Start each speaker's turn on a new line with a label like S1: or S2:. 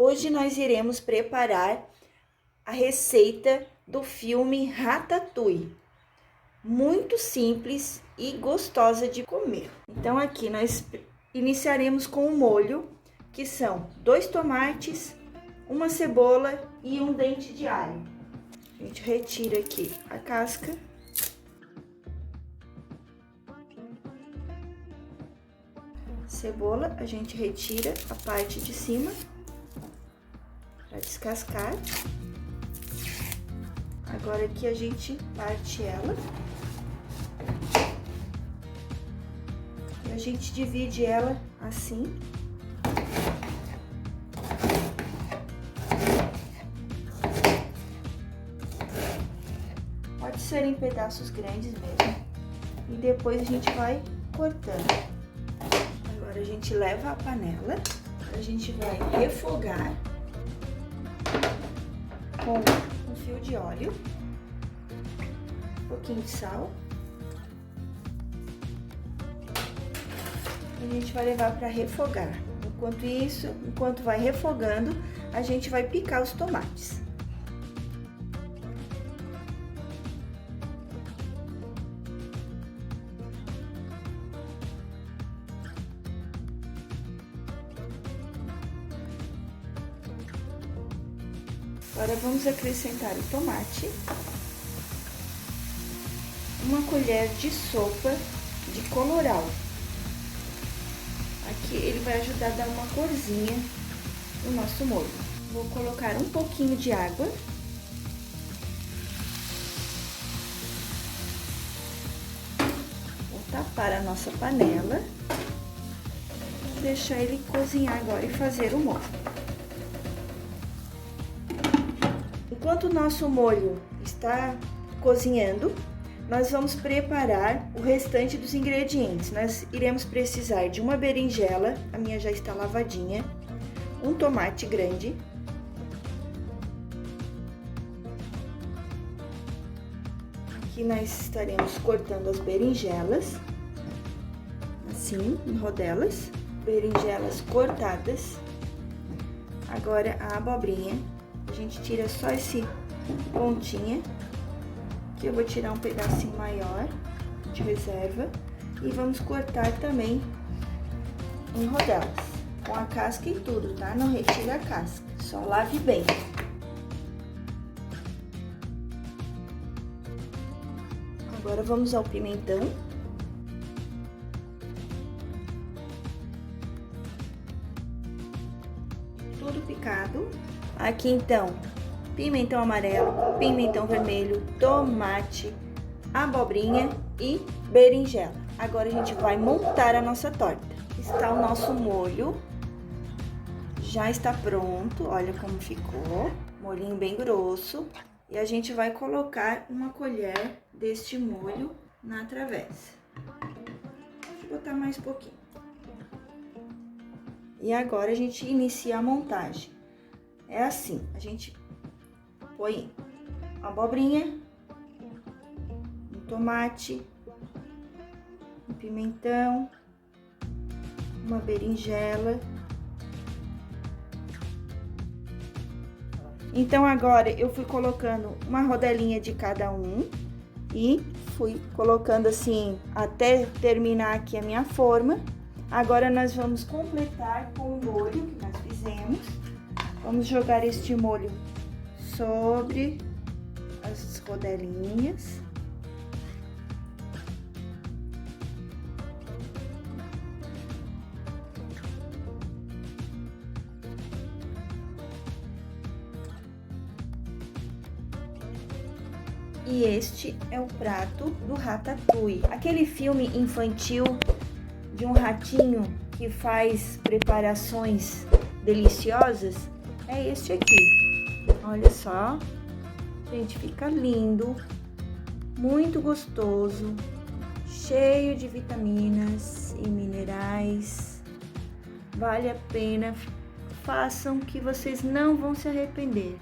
S1: Hoje nós iremos preparar a receita do filme Ratatouille. Muito simples e gostosa de comer. Então aqui nós iniciaremos com o molho, que são 2 tomates, uma cebola e um dente de alho. A gente retira aqui a casca. Cebola, a gente retira a parte de cima para descascar. Agora aqui a gente parte ela. E a gente divide ela assim. Pode ser em pedaços grandes mesmo. E depois a gente vai cortando. Agora a gente leva a panela, a gente vai refogar com um fio de óleo, um pouquinho de sal. A gente vai levar para refogar. Enquanto vai refogando, a gente vai picar os tomates. Agora vamos acrescentar o tomate, uma colher de sopa de colorau. Aqui ele vai ajudar a dar uma corzinha no nosso molho. Vou colocar um pouquinho de água. Vou tapar a nossa panela. Vou deixar ele cozinhar agora e fazer o molho. Enquanto o nosso molho está cozinhando, nós vamos preparar o restante dos ingredientes. Nós iremos precisar de uma berinjela, a minha já está lavadinha, um tomate grande, aqui nós estaremos cortando as berinjelas, assim, em rodelas, berinjelas cortadas. Agora a abobrinha. A gente tira só esse pontinha, que eu vou tirar um pedacinho maior de reserva. E vamos cortar também em rodelas, com a casca e tudo, tá? Não retira a casca, só lave bem. Agora vamos ao pimentão. Tudo picado. Aqui então, pimentão amarelo, pimentão vermelho, tomate, abobrinha e berinjela. Agora a gente vai montar a nossa torta. Está o nosso molho, já está pronto, olha como ficou, molhinho bem grosso. E a gente vai colocar uma colher deste molho na travessa. Vou botar mais um pouquinho. E agora a gente inicia a montagem. É assim, a gente põe uma abobrinha, um tomate, um pimentão, uma berinjela. Então, agora eu fui colocando uma rodelinha de cada um e fui colocando assim até terminar aqui a minha forma. Agora, nós vamos completar com o molho que nós fizemos. Vamos jogar este molho sobre as rodelinhas. E este é o prato do Ratatouille. Aquele filme infantil de um ratinho que faz preparações deliciosas. É este aqui, olha só, gente, fica lindo, muito gostoso, cheio de vitaminas e minerais, vale a pena, façam que vocês não vão se arrepender.